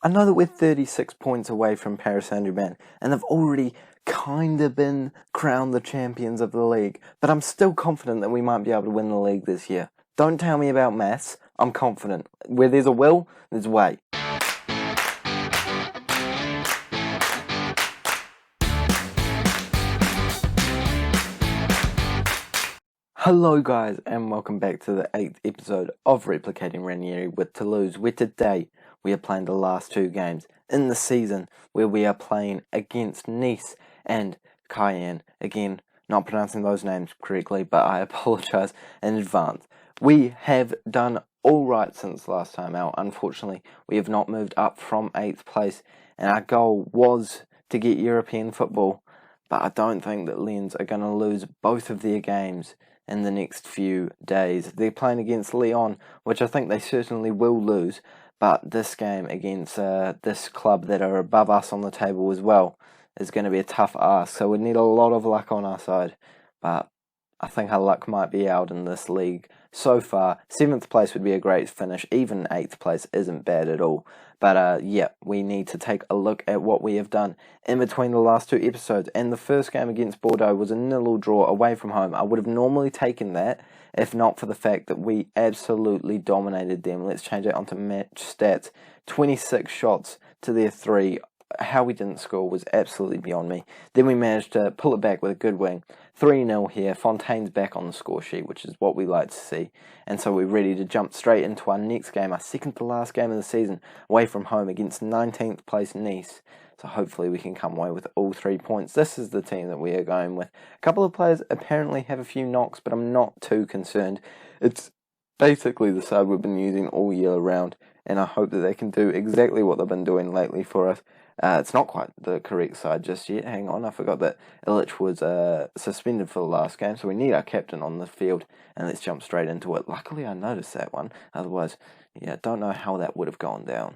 I know that we're 36 points away from Paris Saint-Germain, and they've already kind of been crowned the champions of the league, but I'm still confident that we might be able to win the league this year. Don't tell me about maths, I'm confident. Where there's a will, there's a way. Hello guys, and welcome back to the 8th episode of Replicating Ranieri with Toulouse, where today we are playing the last two games in the season, where we are playing against Nice and Cayenne. Again, not pronouncing those names correctly, but I apologise in advance. We have done alright since last time out. Unfortunately, we have not moved up from 8th place, and our goal was to get European football, but I don't think that Lens are going to lose both of their games in the next few days. They're playing against Lyon, which I think they certainly will lose, but this game against this club that are above us on the table as well is going to be a tough ask, so we need a lot of luck on our side, but I think our luck might be out in this league so far. 7th place would be a great finish. Even 8th place isn't bad at all. But yeah, we need to take a look at what we have done in between the last two episodes. And the first game against Bordeaux was a 0-0 draw away from home. I would have normally taken that if not for the fact that we absolutely dominated them. Let's change it onto match stats. 26 shots to their 3. How we didn't score was absolutely beyond me. Then we managed to pull it back with a good wing. 3-0 here. Fontaine's back on the score sheet, which is what we like to see. And so we're ready to jump straight into our next game, our second to last game of the season, away from home against 19th place Nice. So hopefully we can come away with all 3 points. This is the team that we are going with. A couple of players apparently have a few knocks, but I'm not too concerned. It's basically the side we've been using all year round, and I hope that they can do exactly what they've been doing lately for us. It's not quite the correct side just yet. Hang on, I forgot that Illich was suspended for the last game, so we need our captain on the field, and let's jump straight into it. Luckily, I noticed that one. Otherwise, yeah, don't know how that would have gone down.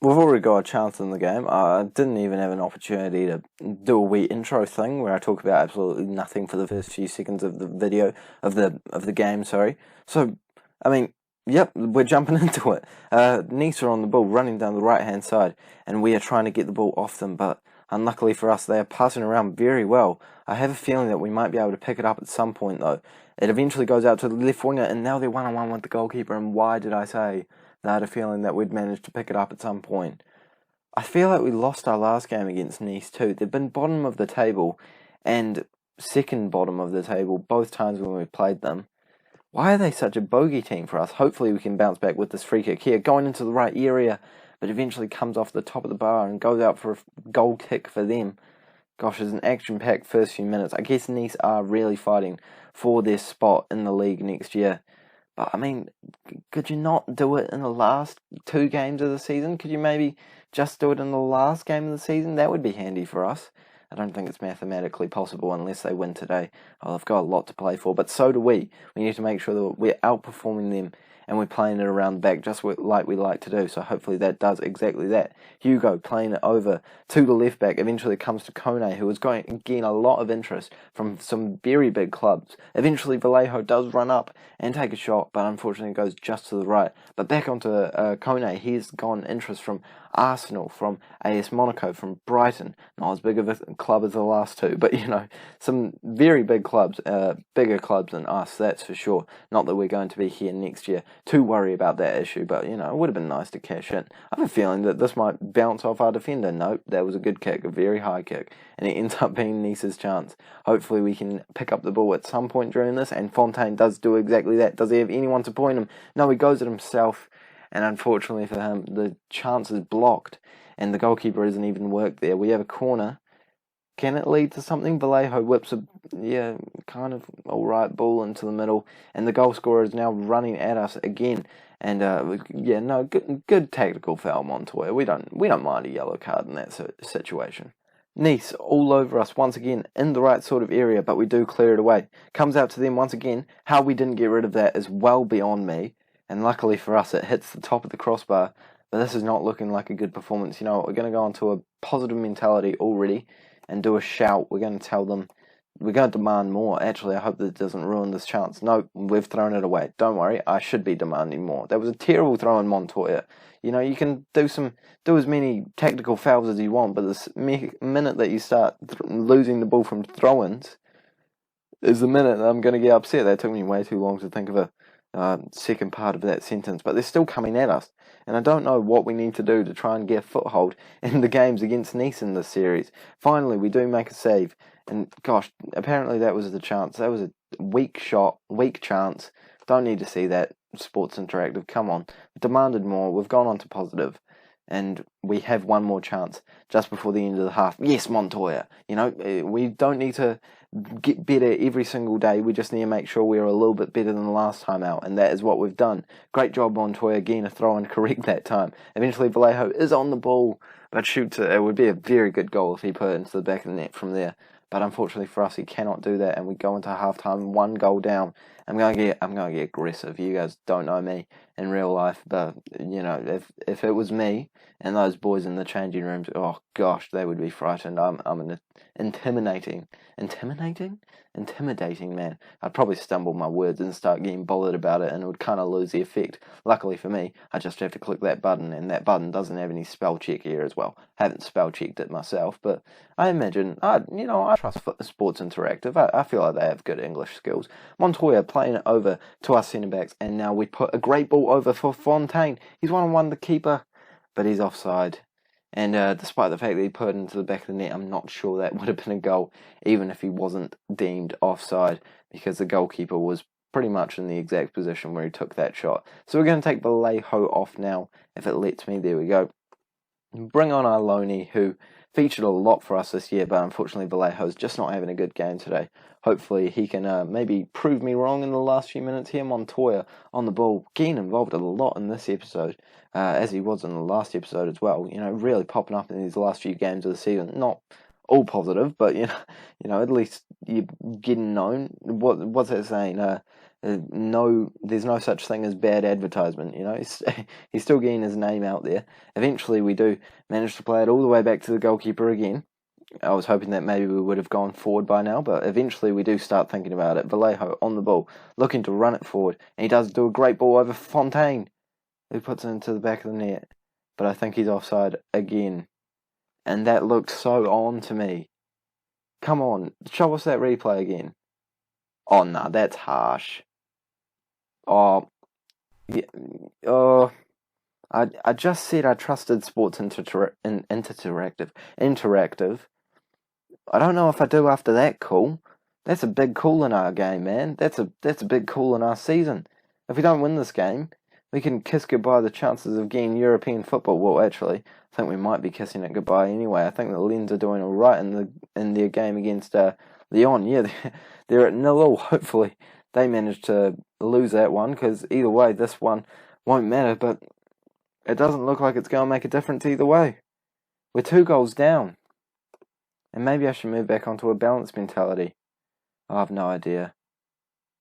We've already got a chance in the game. I didn't even have an opportunity to do a wee intro thing where I talk about absolutely nothing for the first few seconds of the video, of the game, sorry. So, I mean, yep, we're jumping into it. Nice are on the ball, running down the right-hand side, and we are trying to get the ball off them, but unluckily for us, they are passing around very well. I have a feeling that we might be able to pick it up at some point, though. It eventually goes out to the left winger, and now they're one-on-one with the goalkeeper, and why did I say that I had a feeling that we'd manage to pick it up at some point? I feel like we lost our last game against Nice, too. They've been bottom of the table, and second bottom of the table both times when we played them. Why are they such a bogey team for us? Hopefully we can bounce back with this free kick here, going into the right area, but eventually comes off the top of the bar and goes out for a goal kick for them. Gosh, it's an action-packed first few minutes. I guess Nice are really fighting for their spot in the league next year. But, I mean, could you not do it in the last 2 games of the season? Could you maybe just do it in the last game of the season? That would be handy for us. I don't think it's mathematically possible unless they win today. Oh, they've got a lot to play for, but so do we. We need to make sure that we're outperforming them and we're playing it around the back just like we like to do. So hopefully that does exactly that. Hugo playing it over to the left back. Eventually comes to Kone, who is going to gain a lot of interest from some very big clubs. Eventually Vallejo does run up and take a shot, but unfortunately goes just to the right. But back onto Kone, he's gone interest from Arsenal, from AS Monaco, from Brighton. Not as big of a club as the last two, but you know, some very big clubs, bigger clubs than us, that's for sure. Not that we're going to be here next year to worry about that issue, but you know, it would have been nice to cash in. I have a feeling that this might bounce off our defender. Nope, that was a good kick, a very high kick, and it ends up being Nice's chance. Hopefully we can pick up the ball at some point during this, and Fontaine does do exactly that. Does he have anyone to point him? No, he goes at himself. And unfortunately for him, the chance is blocked, and the goalkeeper isn't even worked there. We have a corner. Can it lead to something? Vallejo whips a, kind of alright ball into the middle, and the goal scorer is now running at us again. And good tactical foul, Montoya. We don't mind a yellow card in that situation. Nice all over us once again in the right sort of area, but we do clear it away. Comes out to them once again. How we didn't get rid of that is well beyond me. And luckily for us, it hits the top of the crossbar. But this is not looking like a good performance. You know what, we're going to go into a positive mentality already and do a shout. We're going to tell them we're going to demand more. Actually, I hope that doesn't ruin this chance. No, we've thrown it away. Don't worry, I should be demanding more. That was a terrible throw in Montoya. You know, you can do as many tactical fouls as you want, but the minute that you start losing the ball from throw-ins is the minute that I'm going to get upset. That took me way too long to think of a second part of that sentence, but they're still coming at us. And I don't know what we need to do to try and get a foothold in the games against Nice in this series. Finally, we do make a save. And gosh, apparently that was the chance. That was a weak shot, weak chance. Don't need to see that. Sports Interactive, come on. Demanded more. We've gone on to positive. And we have one more chance just before the end of the half. Yes, Montoya. You know, we don't need to get better every single day. We just need to make sure we're a little bit better than the last time out, and that is what we've done. Great job, Montoya, again, a throw and correct that time. Eventually, Vallejo is on the ball, but shoots it. It would be a very good goal if he put it into the back of the net from there. But unfortunately for us, he cannot do that, and we go into halftime 1 goal down. I'm going to get aggressive. You guys don't know me in real life, but you know, if it was me and those boys in the changing rooms, oh gosh, they would be frightened. I'm an intimidating man. I'd probably stumble my words and start getting bothered about it, and it would kind of lose the effect. Luckily for me, I just have to click that button, and that button doesn't have any spell check here as well. I haven't spell checked it myself, but I imagine, I trust Sports Interactive. I feel like they have good English skills. Montoya playing it over to our centre backs, and now we put a great ball over for Fontaine. He's 1-on-1 the keeper, but he's offside. And despite the fact that he put it into the back of the net, I'm not sure that would have been a goal, even if he wasn't deemed offside, because the goalkeeper was pretty much in the exact position where he took that shot. So we're going to take Vallejo off now, if it lets me. There we go. Bring on our Loney, who featured a lot for us this year, but unfortunately Vallejo's just not having a good game today. Hopefully he can maybe prove me wrong in the last few minutes here. Montoya on the ball, getting involved a lot in this episode, as he was in the last episode as well. You know, really popping up in these last few games of the season. Not all positive, but you know, at least you're getting known. What's that saying? No, there's no such thing as bad advertisement. You know, he's still getting his name out there. Eventually, we do manage to play it all the way back to the goalkeeper again. I was hoping that maybe we would have gone forward by now, but eventually we do start thinking about it. Vallejo on the ball, looking to run it forward, and he does do a great ball over Fontaine, who puts it into the back of the net. But I think he's offside again, and that looked so on to me. Come on, show us that replay again. Oh no, that's harsh. Oh, yeah, I just said I trusted Sports Interactive. I don't know if I do after that call. That's a big call in our game, man. That's a big call in our season. If we don't win this game, we can kiss goodbye the chances of getting European football. Well, actually, I think we might be kissing it goodbye anyway. I think the Lens are doing all right in their game against Lyon. Yeah, they're at 0-0. Hopefully, they manage to lose that one, because either way, this one won't matter. But it doesn't look like it's going to make a difference either way. We're 2 goals down. And maybe I should move back onto a balanced mentality. I have no idea.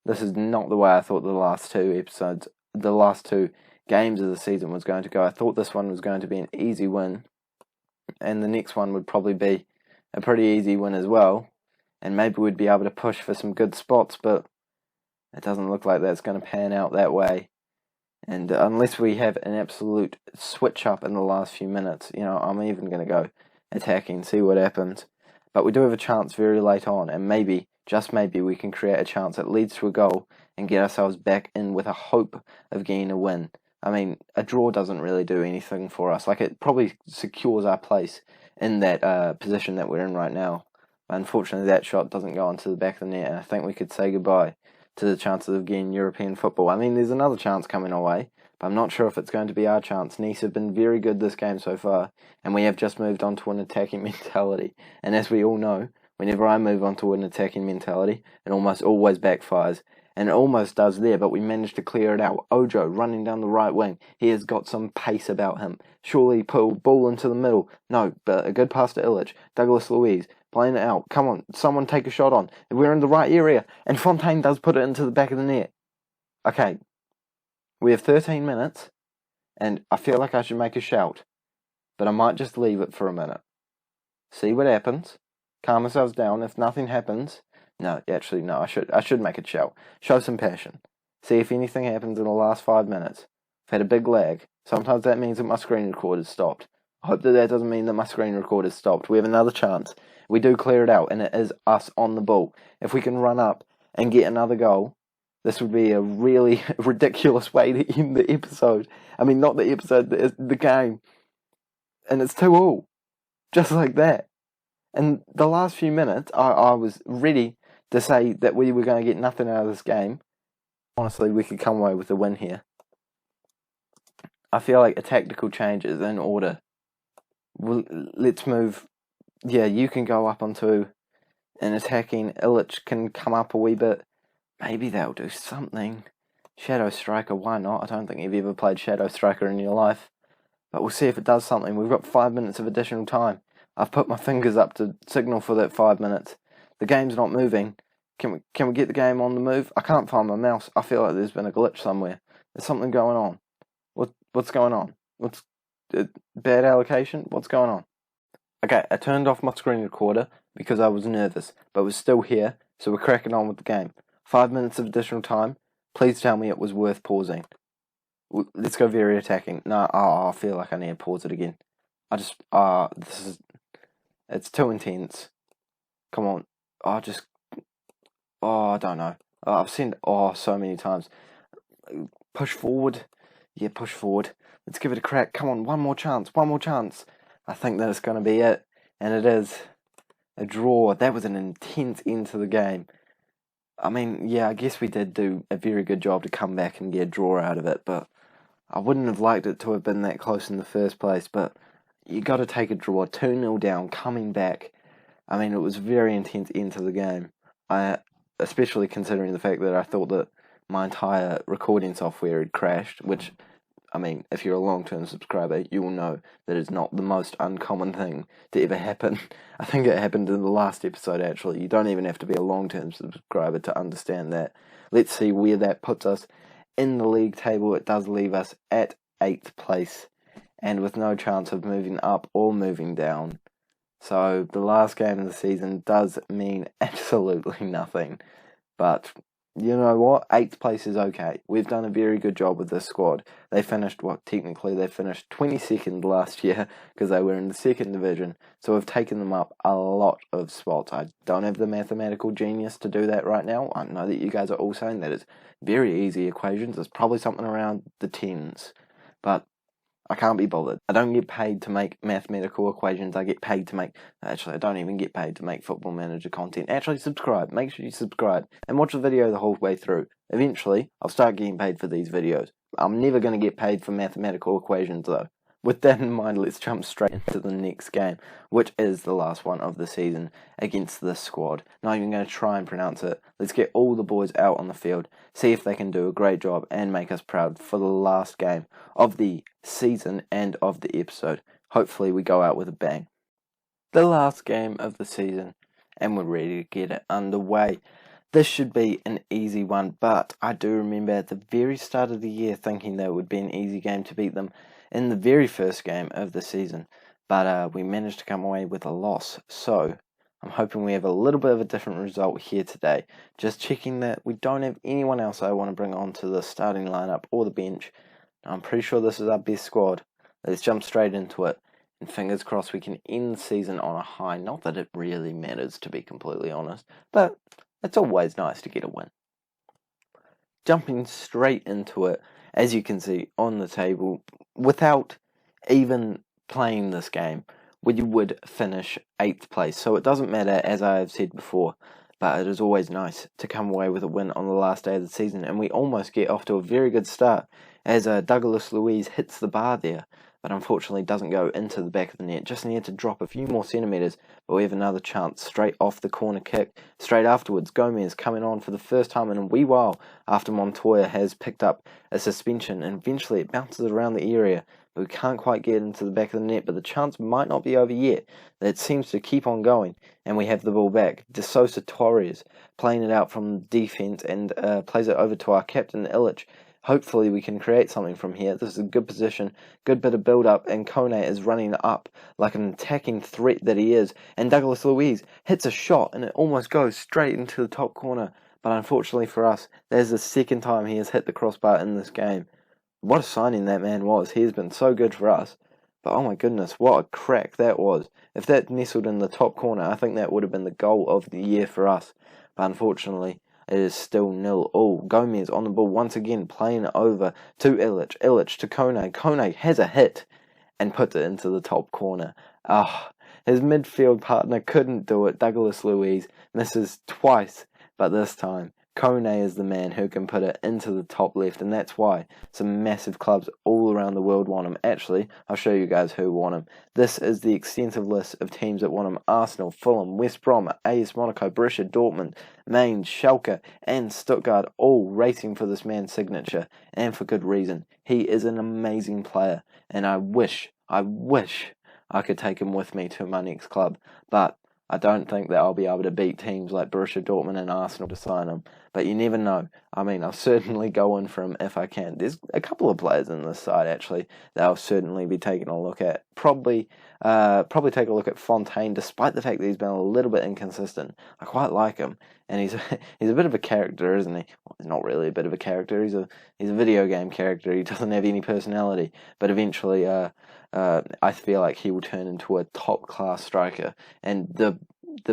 This is not the way I thought the last 2 games of the season was going to go. I thought this one was going to be an easy win, and the next one would probably be a pretty easy win as well, and maybe we'd be able to push for some good spots, but it doesn't look like that's going to pan out that way. And unless we have an absolute switch up in the last few minutes, you know, I'm even going to go attacking, see what happens. But we do have a chance very late on, and maybe, just maybe, we can create a chance that leads to a goal and get ourselves back in with a hope of getting a win. I mean, a draw doesn't really do anything for us. Like, it probably secures our place in that position that we're in right now. Unfortunately, that shot doesn't go onto the back of the net, and I think we could say goodbye to the chances of getting European football. I mean, there's another chance coming our way, but I'm not sure if it's going to be our chance. Nice have been very good this game so far, and we have just moved on to an attacking mentality. And as we all know, whenever I move on to an attacking mentality, it almost always backfires. And it almost does there, but we managed to clear it out. Ojo running down the right wing. He has got some pace about him. Surely pull ball into the middle. No, but a good pass to Illich. Douglas Luiz playing it out. Come on, someone take a shot on. We're in the right area. And Fontaine does put it into the back of the net. Okay, we have 13 minutes, and I feel like I should make a shout. But I might just leave it for a minute. See what happens. Calm ourselves down. If nothing happens, No, actually, no. I should make it show some passion. See if anything happens in the last 5 minutes. I've had a big lag. Sometimes that means that my screen recorder's stopped. I hope that doesn't mean that my screen recorder's stopped. We have another chance. We do clear it out, and it is us on the ball. If we can run up and get another goal, this would be a really ridiculous way to end the episode. I mean, not the episode, the game. And it's 2-2. Just like that. And the last few minutes, I was ready to say that we were going to get nothing out of this game. Honestly, we could come away with a win here. I feel like a tactical change is in order. Let's move. Yeah, you can go up onto an attacking. Illich can come up a wee bit. Maybe they'll do something. Shadow Striker, why not? I don't think you've ever played Shadow Striker in your life. But we'll see if it does something. We've got 5 minutes of additional time. I've put my fingers up to signal for that 5 minutes. The game's not moving. Can we get the game on the move? I can't find my mouse. I feel like there's been a glitch somewhere. There's something going on. What's going on? What's bad allocation? What's going on? Okay, I turned off my screen recorder because I was nervous, but we're still here, so we're cracking on with the game. 5 minutes of additional time. Please tell me it was worth pausing. Let's go very attacking. No, I feel like I need to pause it again. It's too intense. Come on. I don't know. I've seen it so many times. Push forward. Yeah, push forward. Let's give it a crack. Come on, one more chance. I think that it's going to be it. And it is a draw. That was an intense end to the game. I mean, yeah, I guess we did do a very good job to come back and get a draw out of it, but I wouldn't have liked it to have been that close in the first place, but you got to take a draw. 2-0 down, coming back. I mean, it was a very intense end to the game. Especially considering the fact that I thought that my entire recording software had crashed, which, I mean, if you're a long-term subscriber, you will know that it's not the most uncommon thing to ever happen. I think it happened in the last episode, actually. You don't even have to be a long-term subscriber to understand that. Let's see where that puts us in the league table. It does leave us at 8th place, and with no chance of moving up or moving down. So the last game of the season does mean absolutely nothing. But you know what? 8th place is okay. We've done a very good job with this squad. They finished 22nd last year because they were in the 2nd division. So we've taken them up a lot of spots. I don't have the mathematical genius to do that right now. I know that you guys are all saying that it's very easy equations. It's probably something around the tens. But I can't be bothered. I don't get paid to make mathematical equations. I get paid to make... Actually, I don't even get paid to make Football Manager content. Actually, subscribe. Make sure you subscribe. And watch the video the whole way through. Eventually, I'll start getting paid for these videos. I'm never going to get paid for mathematical equations, though. With that in mind, let's jump straight into the next game, which is the last one of the season against this squad. Not even going to try and pronounce it. Let's get all the boys out on the field, see if they can do a great job and make us proud for the last game of the season and of the episode. Hopefully we go out with a bang. The last game of the season, and we're ready to get it underway. This should be an easy one, but I do remember at the very start of the year thinking that it would be an easy game to beat them in the very first game of the season, but we managed to come away with a loss, so I'm hoping we have a little bit of a different result here today. Just checking that we don't have anyone else I want to bring onto the starting lineup or the bench. I'm pretty sure this is our best squad. Let's jump straight into it, and fingers crossed we can end the season on a high. Not that it really matters, to be completely honest, but it's always nice to get a win. Jumping straight into it, as you can see on the table, without even playing this game, we would finish 8th place. So it doesn't matter, as I have said before, but it is always nice to come away with a win on the last day of the season, and we almost get off to a very good start as Douglas Luiz hits the bar there, but unfortunately doesn't go into the back of the net. Just needed to drop a few more centimetres, but we have another chance straight off the corner kick. Straight afterwards, Gomez coming on for the first time in a wee while after Montoya has picked up a suspension, and eventually it bounces around the area, but we can't quite get into the back of the net, but the chance might not be over yet. It seems to keep on going, and we have the ball back. De Sousa Torres playing it out from defence and plays it over to our captain Illich. Hopefully we can create something from here. This is a good position, good bit of build-up, and Kone is running up like an attacking threat that he is. And Douglas Luiz hits a shot, and it almost goes straight into the top corner. But unfortunately for us, there's the second time he has hit the crossbar in this game. What a signing that man was. He has been so good for us. But oh my goodness, what a crack that was. If that nestled in the top corner, I think that would have been the goal of the year for us. But unfortunately, it is still 0-0. Gomez on the ball once again, playing over to Illich. Illich to Kone. Kone has a hit and puts it into the top corner. His midfield partner couldn't do it. Douglas Luiz misses twice, but this time Kone is the man who can put it into the top left, and that's why some massive clubs all around the world want him. Actually, I'll show you guys who want him. This is the extensive list of teams that want him. Arsenal, Fulham, West Brom, AS Monaco, Borussia Dortmund, Mainz, Schalke, and Stuttgart, all racing for this man's signature, and for good reason. He is an amazing player, and I wish I could take him with me to my next club, but I don't think that I'll be able to beat teams like Borussia Dortmund and Arsenal to sign him. But you never know. I mean, I'll certainly go in for him if I can. There's a couple of players in this side, actually, that I'll certainly be taking a look at. Probably take a look at Fontaine, despite the fact that he's been a little bit inconsistent. I quite like him. And he's a bit of a character, isn't he? Well, he's not really a bit of a character. He's a video game character. He doesn't have any personality. But eventually, I feel like he will turn into a top-class striker. And the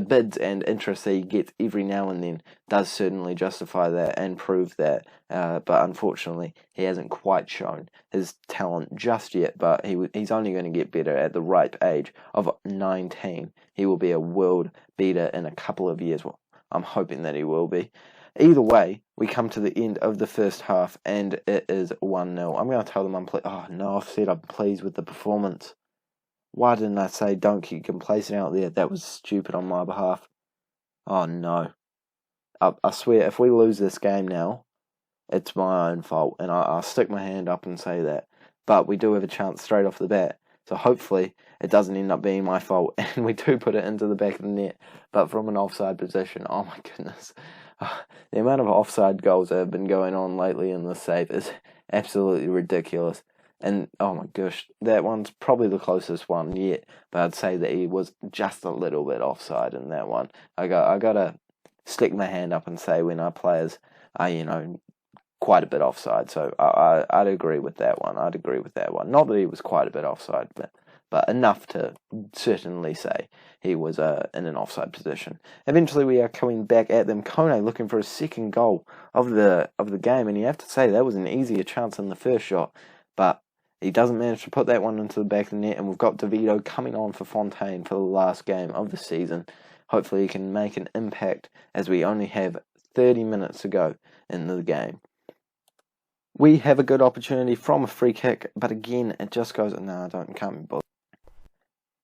bids and interest that he gets every now and then does certainly justify that and prove that. But unfortunately, he hasn't quite shown his talent just yet. But he's only going to get better at the ripe age of 19. He will be a world beater in a couple of years. Well, I'm hoping that he will be. Either way, we come to the end of the first half, and it is 1-0. I'm going to tell them I'm pleased. Oh, no, I've said I'm pleased with the performance. Why didn't I say don't get complacent out there? That was stupid on my behalf. Oh, no. I swear, if we lose this game now, it's my own fault, and I'll stick my hand up and say that. But we do have a chance straight off the bat, so hopefully it doesn't end up being my fault, and we do put it into the back of the net, but from an offside position. Oh, my goodness. The amount of offside goals that have been going on lately in this save is absolutely ridiculous. And, oh my gosh, that one's probably the closest one yet, but I'd say that he was just a little bit offside in that one. I gotta stick my hand up and say when our players are, quite a bit offside. So I'd agree with that one. Not that he was quite a bit offside, but enough to certainly say he was in an offside position. Eventually, we are coming back at them. Kone looking for a second goal of the game, and you have to say that was an easier chance than the first shot, but he doesn't manage to put that one into the back of the net, and we've got DeVito coming on for Fontaine for the last game of the season. Hopefully he can make an impact as we only have 30 minutes to go in the game. We have a good opportunity from a free kick, but again, it just goes, no, can't be bothered.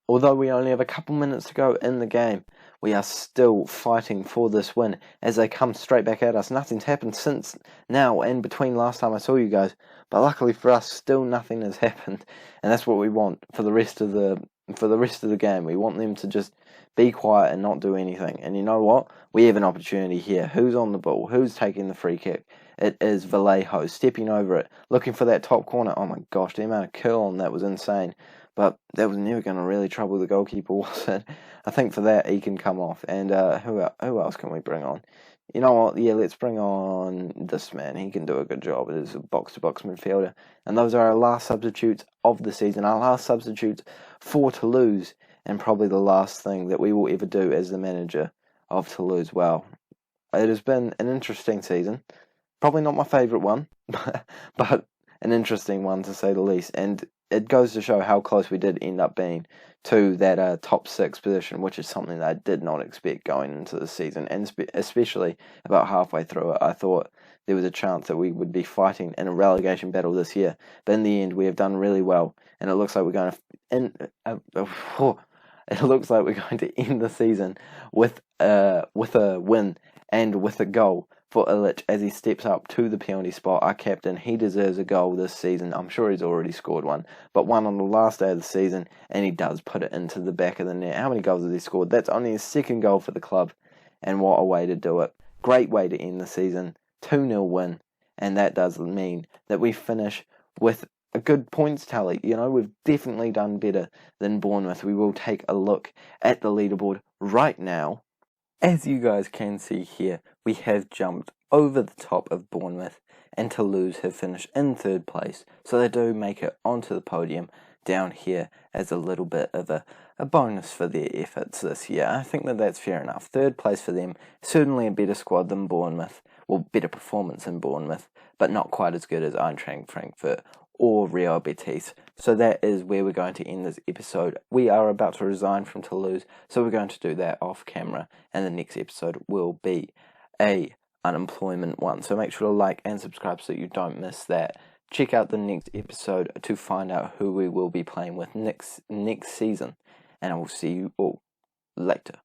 Although we only have a couple minutes to go in the game, we are still fighting for this win as they come straight back at us. Nothing's happened since now and between last time I saw you guys, but luckily for us, still nothing has happened, and that's what we want for the rest of the game. We want them to just be quiet and not do anything. And you know what? We have an opportunity here. Who's on the ball? Who's taking the free kick? It is Vallejo stepping over it, looking for that top corner. Oh my gosh, the amount of curl on that was insane. But that was never going to really trouble the goalkeeper, was it? I think for that, he can come off. And who else can we bring on? You know what? Yeah, let's bring on this man. He can do a good job. It is a box-to-box midfielder. And those are our last substitutes of the season. Our last substitutes for Toulouse. And probably the last thing that we will ever do as the manager of Toulouse. Well, it has been an interesting season. Probably not my favourite one, but an interesting one to say the least. And it goes to show how close we did end up being to that top 6 position, which is something that I did not expect going into the season. And especially about halfway through it, I thought there was a chance that we would be fighting in a relegation battle this year. But in the end, we have done really well, and it looks like we're going to end the season with a win and with a goal for Illich as he steps up to the penalty spot. Our captain, he deserves a goal this season. I'm sure he's already scored one, but one on the last day of the season, and he does put it into the back of the net. How many goals has he scored? That's only his second goal for the club, and what a way to do it. Great way to end the season. 2-0 win, and that does mean that we finish with a good points tally. You know, we've definitely done better than Bournemouth. We will take a look at the leaderboard right now. As you guys can see here, we have jumped over the top of Bournemouth, and Toulouse have finished in third place, so they do make it onto the podium down here as a little bit of a bonus for their efforts this year. I think that that's fair enough. Third place for them, certainly a better squad than Bournemouth, well, better performance than Bournemouth, but not quite as good as Eintracht Frankfurt or Real Betis. So that is where we're going to end this episode. We are about to resign from Toulouse, so we're going to do that off camera, and the next episode will be a unemployment one. So make sure to like and subscribe so you don't miss that. Check out the next episode to find out who we will be playing with next season, and I will see you all later.